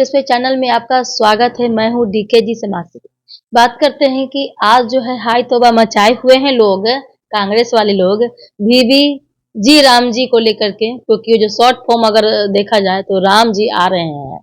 Expressway channel में आपका स्वागत है। मैं हूँ डीके जी समासी। बात करते हैं कि आज जो है हाय तौबा मचाए हुए हैं लोग, कांग्रेस वाले लोग वीवी जी राम जी को लेकर के, क्योंकि जो शॉर्ट फॉर्म अगर देखा जाए तो राम जी आ रहे हैं।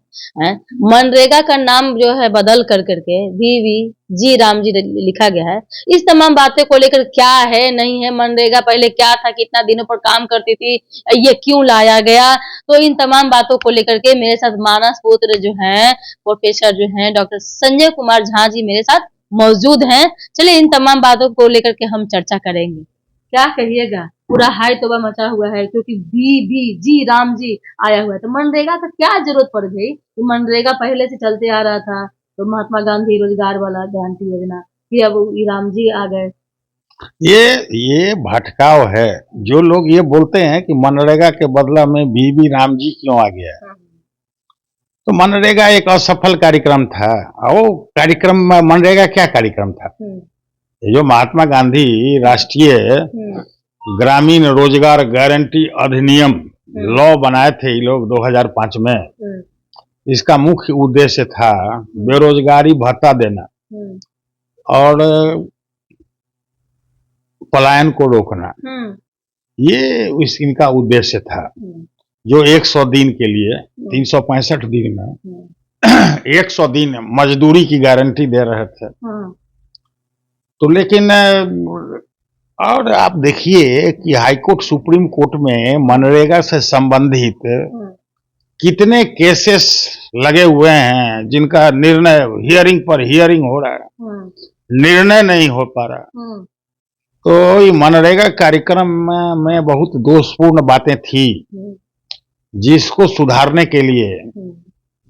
मनरेगा का नाम जो है बदल कर करके वीवी जी राम जी लिखा गया है। इस तमाम बातें को लेकर क्या है नहीं है, मनरेगा पहले क्या था, कितना दिनों पर काम करती थी, ये क्यों लाया गया, तो इन तमाम बातों को लेकर के मेरे साथ मानस पुत्र जो हैं, प्रोफेसर जो हैं डॉक्टर संजय कुमार झा जी मेरे साथ मौजूद हैं। चलिए इन तमाम बातों को लेकर के हम चर्चा करेंगे। क्या कहिएगा, पूरा हाय तौबा मचा हुआ है क्योंकि वी जी राम जी आया हुआ है। तो मनरेगा का क्या जरूरत पड़ गई? तो मनरेगा पहले से चलते आ रहा था, तो महात्मा गांधी रोजगार वाला गारंटी योजना, फिर अब राम जी आ गए। ये भटकाव है। जो लोग ये बोलते हैं कि मनरेगा के बदला में बीबी राम जी क्यों आ गया, तो मनरेगा एक असफल कार्यक्रम था। और कार्यक्रम में मनरेगा क्या कार्यक्रम था? ये जो महात्मा गांधी राष्ट्रीय ग्रामीण रोजगार गारंटी अधिनियम लॉ बनाए थे ये लोग 2005 में, इसका मुख्य उद्देश्य था बेरोजगारी भत्ता देना और पलायन को रोकना। ये इनका उद्देश्य था, जो 100 दिन के लिए 365 दिन में 100 दिन मजदूरी की गारंटी दे रहे थे। तो लेकिन और आप देखिए कि हाईकोर्ट सुप्रीम कोर्ट में मनरेगा से संबंधित कितने केसेस लगे हुए हैं जिनका निर्णय हियरिंग पर हियरिंग हो रहा है, निर्णय नहीं हो पा रहा। तो ये मनरेगा कार्यक्रम में बहुत दोषपूर्ण बातें थी, जिसको सुधारने के लिए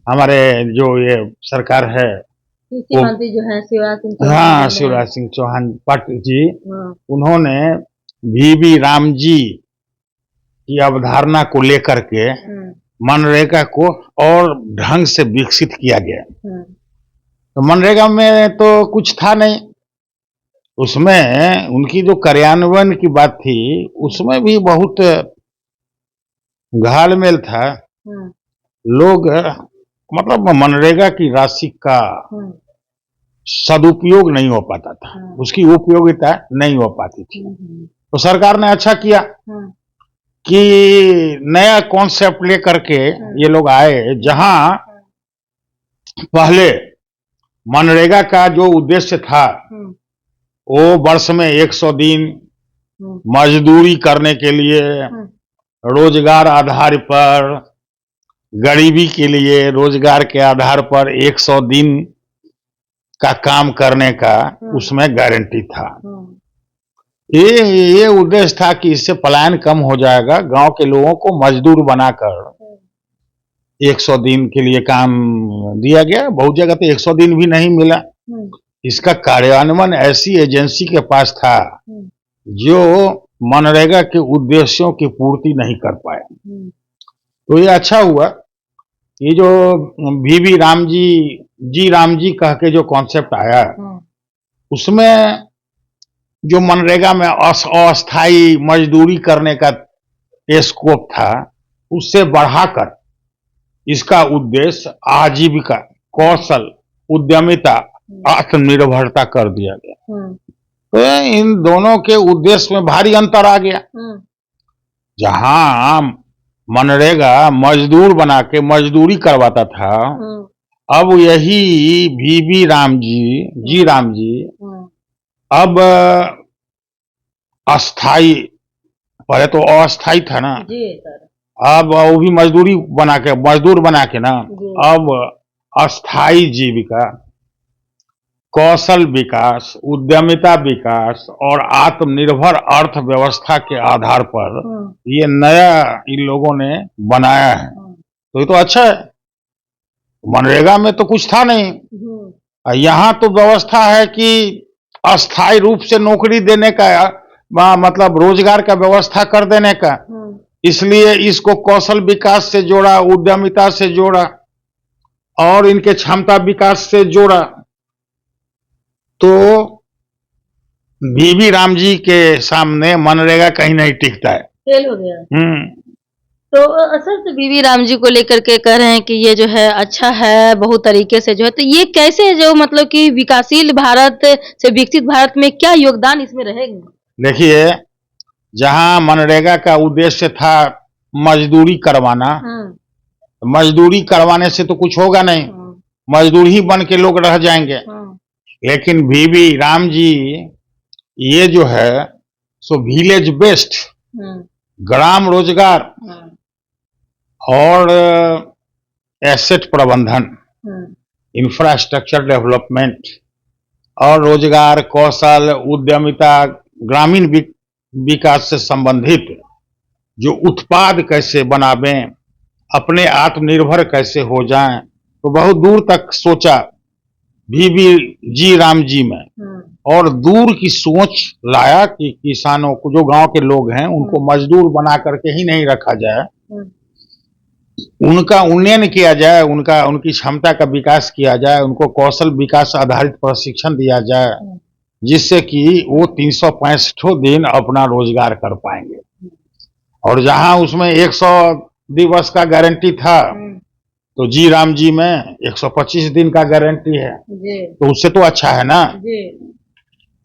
हमारे जो ये सरकार है, मंत्री जो है शिवराज सिंह चौहान पट जी, उन्होंने वीवी राम जी की अवधारणा को लेकर के मनरेगा को और ढंग से विकसित किया गया। तो मनरेगा में तो कुछ था नहीं, उसमें उनकी जो कार्यान्वयन की बात थी उसमें भी बहुत घालमेल था। लोग मतलब मनरेगा की राशि का सदुपयोग नहीं हो पाता था, उसकी उपयोगिता नहीं हो पाती थी। तो सरकार ने अच्छा किया कि नया कॉन्सेप्ट लेकर के ये लोग आए, जहां पहले मनरेगा का जो उद्देश्य था वो वर्ष में 100 दिन मजदूरी करने के लिए, रोजगार आधार पर, गरीबी के लिए रोजगार के आधार पर 100 दिन का काम करने का उसमें गारंटी था। ये उद्देश्य था कि इससे पलायन कम हो जाएगा, गांव के लोगों को मजदूर बनाकर 100 दिन के लिए काम दिया गया। बहुत जगह तो 100 दिन भी नहीं मिला। इसका कार्यान्वयन ऐसी एजेंसी के पास था जो मनरेगा के उद्देश्यों की पूर्ति नहीं कर पाए। तो ये अच्छा हुआ, ये जो वीवी राम जी कह के जो कॉन्सेप्ट आया, उसमें जो मनरेगा में अस्थायी मजदूरी करने का स्कोप था, उससे बढ़ाकर इसका उद्देश्य आजीविका, कौशल, उद्यमिता, आत्मनिर्भरता कर दिया गया। तो इन दोनों के उद्देश्य में भारी अंतर आ गया। जहां मनरेगा मजदूर बना के मजदूरी करवाता था, अब यही वीवी राम जी अब अस्थाई, पहले तो अस्थाई था ना, अब वो भी मजदूर बना के ना, अब अस्थाई जीविका, कौशल विकास, उद्यमिता विकास और आत्मनिर्भर अर्थव्यवस्था के आधार पर ये नया इन लोगों ने बनाया है। तो ये तो अच्छा है। मनरेगा में तो कुछ था नहीं, यहाँ तो व्यवस्था है कि अस्थायी रूप से नौकरी देने का, मतलब रोजगार का व्यवस्था कर देने का। इसलिए इसको कौशल विकास से जोड़ा, उद्यमिता से जोड़ा और इनके क्षमता विकास से जोड़ा। तो वीवी राम जी के सामने मनरेगा कहीं नहीं टिकता है, फेल हो गया। तो सर तो बीवी राम जी को लेकर के कह रहे हैं कि ये जो है अच्छा है बहुत तरीके से जो है, तो ये कैसे जो मतलब कि विकासशील भारत से विकसित भारत में क्या योगदान इसमें रहेगा? देखिए, जहां मनरेगा का उद्देश्य था मजदूरी करवाना, हम्म मजदूरी करवाने से तो कुछ होगा नहीं, हम्म मजदूर ही बन के लोग रह जाएंगे। हम्म लेकिन बीवी राम जी ये जो है सो विलेज बेस्ड हम्म ग्राम रोजगार हम्म और एसेट प्रबंधन, हम्म इंफ्रास्ट्रक्चर डेवलपमेंट और रोजगार कौशल उद्यमिता ग्रामीण विकास से संबंधित जो उत्पाद कैसे बनावें, अपने आत्मनिर्भर कैसे हो जाएं, तो बहुत दूर तक सोचा बीबी जी राम जी में। और दूर की सोच लाया कि किसानों को, जो गांव के लोग हैं, उनको मजदूर बना करके ही नहीं रखा जाए, उनका उन्नयन किया जाए, उनकी क्षमता का विकास किया जाए, उनको कौशल विकास आधारित प्रशिक्षण दिया जाए, जिससे कि वो 365 दिन अपना रोजगार कर पाएंगे। और जहां उसमें 100 दिवस का गारंटी था, तो जी राम जी में 125 दिन का गारंटी है, तो उससे तो अच्छा है ना।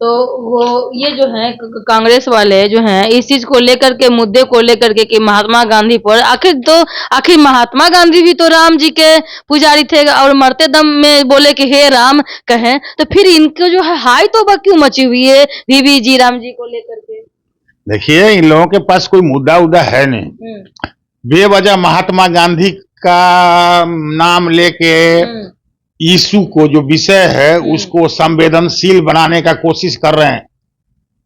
तो वो ये जो है कांग्रेस वाले जो हैं इस चीज को लेकर के, मुद्दे को लेकर के कि महात्मा गांधी पर आखिर महात्मा गांधी भी तो राम जी के पुजारी थे और मरते दम में बोले कि हे राम कहें, तो फिर इनको जो है हाई तौबा क्यों मची हुई है बीबी जी राम जी को लेकर के? देखिए, इन लोगों के पास कोई मुद्दा उद्दा है नहीं, बेवजह महात्मा गांधी का नाम लेके यीशु को जो विषय है उसको संवेदनशील बनाने का कोशिश कर रहे हैं।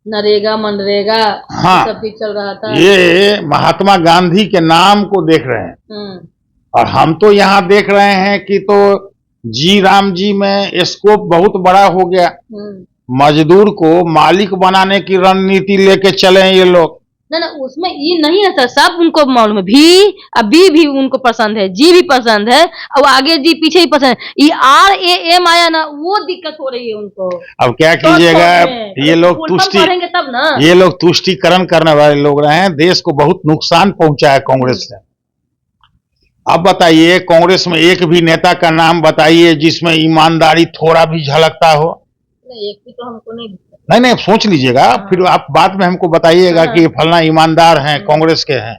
नरेगा मनरेगा हाँ, सब भी चल रहा था, ये महात्मा गांधी के नाम को देख रहे हैं। और हम तो यहाँ देख रहे हैं कि तो जी राम जी में स्कोप बहुत बड़ा हो गया, मजदूर को मालिक बनाने की रणनीति लेके चले हैं ये लोग। ना उसमें ये नहीं है सर, सब उनको मालूम है, अभी भी उनको पसंद है, जी भी पसंद है और आगे जी पीछे ही पसंद है, ये RAM आया ना, वो दिक्कत हो रही है उनको। अब क्या कीजिएगा, ये लोग तब ना, ये लोग तुष्टिकरण करने वाले लोग रहे हैं, देश को बहुत नुकसान पहुंचा है कांग्रेस ने। अब बताइए, कांग्रेस में एक भी नेता का नाम बताइए जिसमें ईमानदारी थोड़ा भी झलकता हो? नहीं, एक भी तो हमको नहीं। नहीं सोच लीजिएगा, फिर आप बाद में हमको बताइएगा कि फलना ईमानदार हैं, कांग्रेस के हैं।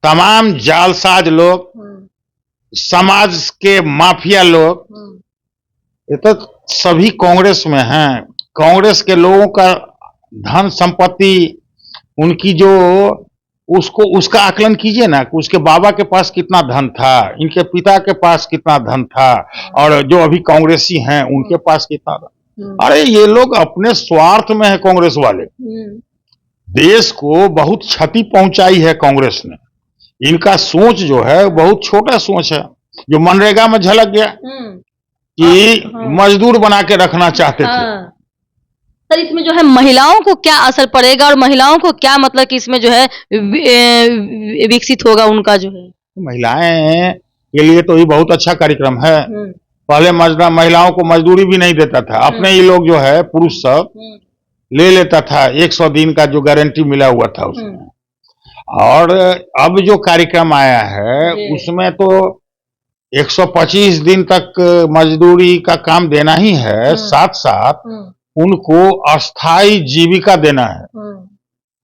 तमाम जालसाज लोग, समाज के माफिया लोग, ये तो सभी कांग्रेस में हैं। कांग्रेस के लोगों का धन संपत्ति, उनकी जो उसका आकलन कीजिए ना, कि उसके बाबा के पास कितना धन था, इनके पिता के पास कितना धन था, और जो अभी कांग्रेसी हैं उनके पास कितना था। अरे ये लोग अपने स्वार्थ में है कांग्रेस वाले, देश को बहुत क्षति पहुंचाई है कांग्रेस ने। इनका सोच जो है बहुत छोटा सोच है, जो मनरेगा में झलक गया कि मजदूर बना के रखना चाहते थे। सर इसमें जो है महिलाओं को क्या असर पड़ेगा और महिलाओं को क्या मतलब कि इसमें जो है विकसित होगा उनका जो है? महिलाएं के लिए तो ये बहुत अच्छा कार्यक्रम है। पहले महिलाओं को मजदूरी भी नहीं देता था, अपने ही लोग जो है पुरुष सब ले लेता था, 100 दिन का जो गारंटी मिला हुआ था उसमें। और अब जो कार्यक्रम आया है उसमें तो 125 दिन तक मजदूरी का काम देना ही है, साथ साथ उनको अस्थाई जीविका देना है।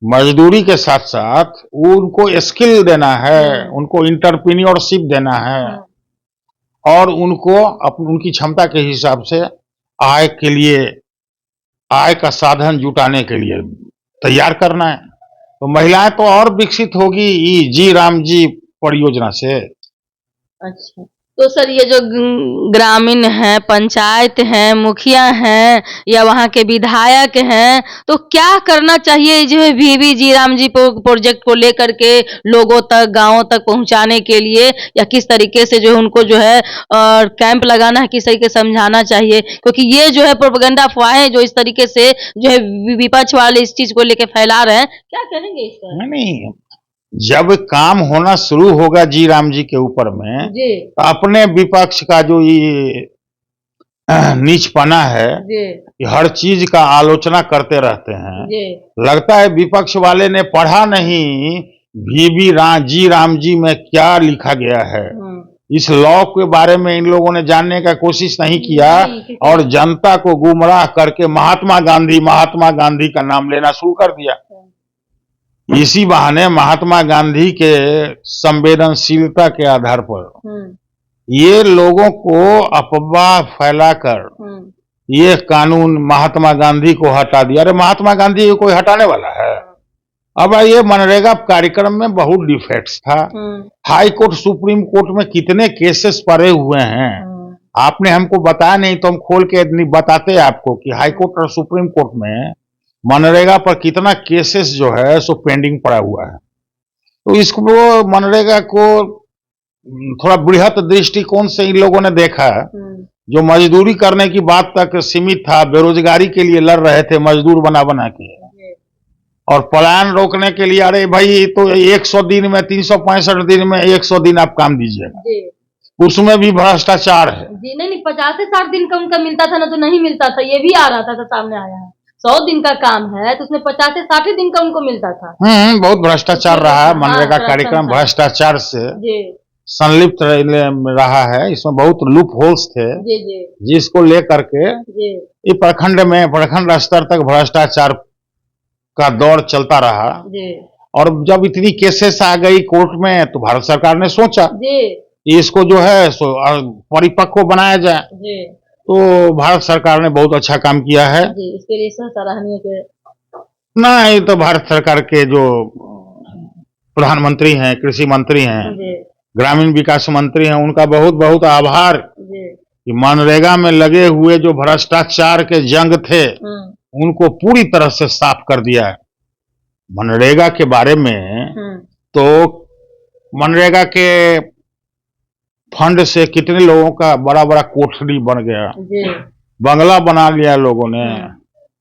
मजदूरी के साथ साथ उनको स्किल देना है, उनको इंटरप्रेन्योरशिप देना है, और उनको उनकी क्षमता के हिसाब से आय के लिए, आय का साधन जुटाने के लिए तैयार करना है। तो महिलाएं तो और विकसित होगी जी राम जी परियोजना से। अच्छा, तो सर ये जो ग्रामीण हैं, पंचायत हैं, मुखिया हैं या वहाँ के विधायक हैं, तो क्या करना चाहिए जो है बीबी जी राम जी प्रोजेक्ट को लेकर के लोगों तक, गांवों तक पहुंचाने के लिए, या किस तरीके से जो है उनको जो है कैंप लगाना है, किस तरीके से समझाना चाहिए? क्योंकि ये जो है प्रोपेगेंडा अफवाहें जो इस तरीके से जो है विपक्ष वाले इस चीज को लेकर फैला रहे हैं, क्या कहेंगे इस पर? नहीं, जब काम होना शुरू होगा जी राम जी के ऊपर में, तो अपने विपक्ष का जो ये नीचपना है, कि हर चीज का आलोचना करते रहते हैं, लगता है विपक्ष वाले ने पढ़ा नहीं जी राम जी में क्या लिखा गया है, इस लॉ के बारे में इन लोगों ने जानने का कोशिश नहीं किया और जनता को गुमराह करके महात्मा गांधी का नाम लेना शुरू कर दिया। इसी बहाने महात्मा गांधी के संवेदनशीलता के आधार पर ये लोगों को अफवाह फैलाकर ये कानून महात्मा गांधी को हटा दिया। अरे महात्मा गांधी को कोई हटाने वाला है? अब ये मनरेगा कार्यक्रम में बहुत डिफेक्ट्स था। हाई कोर्ट सुप्रीम कोर्ट में कितने केसेस पड़े हुए हैं, आपने हमको बताया नहीं तो हम खोल के बताते आपको कि हाई कोर्ट और सुप्रीम कोर्ट में मनरेगा पर कितना केसेस जो है सो पेंडिंग पड़ा हुआ है। तो इसको मनरेगा को थोड़ा बृहत दृष्टिकोण से इन लोगों ने देखा। जो मजदूरी करने की बात तक सीमित था, बेरोजगारी के लिए लड़ रहे थे मजदूर बना बना के, और पलायन रोकने के लिए अरे भाई तो 100 दिन में 365 दिन में 100 दिन आप काम दीजिएगा, उसमें भी भ्रष्टाचार है जी। नहीं 50 से 60 दिन का उनका मिलता था ना, तो नहीं मिलता था, ये भी आ रहा था, सामने आया है। 100 दिन का काम है तो उसमें 50 से 60 दिन का उनको मिलता था। बहुत भ्रष्टाचार रहा है। मनरेगा कार्यक्रम भ्रष्टाचार से संलिप्त रहा है। इसमें बहुत लूप होल्स थे जिसको लेकर के ये प्रखंड स्तर तक भ्रष्टाचार का दौर चलता रहा। और जब इतनी केसेस आ गई कोर्ट में तो भारत सरकार ने सोचा इसको जो है सो परिपक्व बनाया जाए। तो भारत सरकार ने बहुत अच्छा काम किया है इसके लिए सराहनीय के ना। ये तो भारत सरकार के जो प्रधानमंत्री हैं, कृषि मंत्री हैं, ग्रामीण विकास मंत्री हैं, उनका बहुत बहुत आभार कि मनरेगा में लगे हुए जो भ्रष्टाचार के जंग थे उनको पूरी तरह से साफ कर दिया है। मनरेगा के बारे में तो मनरेगा के फंड से कितने लोगों का बड़ा बड़ा कोठरी बन गया, बंगला बना लिया, लोगों ने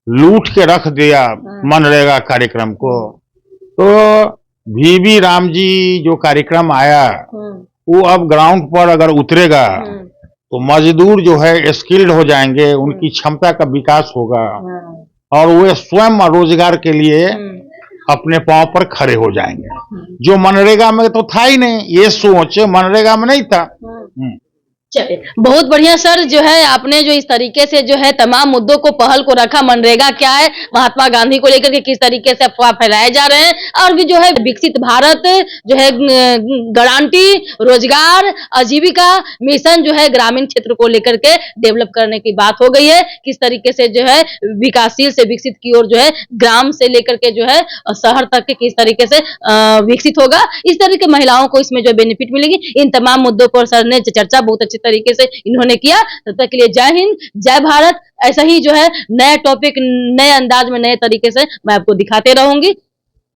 लूट के रख दिया मनरेगा कार्यक्रम को। तो वीवी राम जी जो कार्यक्रम आया वो अब ग्राउंड पर अगर उतरेगा तो मजदूर जो है स्किल्ड हो जाएंगे, उनकी क्षमता का विकास होगा और वे स्वयं रोजगार के लिए अपने पांव पर खड़े हो जाएंगे। जो मनरेगा में तो था ही नहीं, ये सोच मनरेगा में नहीं था। चलिए बहुत बढ़िया सर, जो है आपने जो इस तरीके से जो है तमाम मुद्दों को पहल को रखा, मनरेगा क्या है, महात्मा गांधी को लेकर के किस तरीके से अफवाह फैलाए जा रहे हैं, और भी जो है विकसित भारत जो है गारंटी रोजगार आजीविका मिशन जो है ग्रामीण क्षेत्र को लेकर के डेवलप करने की बात हो गई है। किस तरीके से जो है विकासशील से विकसित की ओर जो है ग्राम से लेकर के जो है शहर तक के किस तरीके से विकसित होगा, इस तरह के महिलाओं को इसमें जो बेनिफिट मिलेगी। इन तमाम मुद्दों पर सर ने चर्चा बहुत अच्छी तरीके से इन्होंने किया। तब तक के लिए जय हिंद, जय भारत। ऐसा ही जो है नए टॉपिक नए अंदाज में नए तरीके से मैं आपको दिखाते रहूंगी।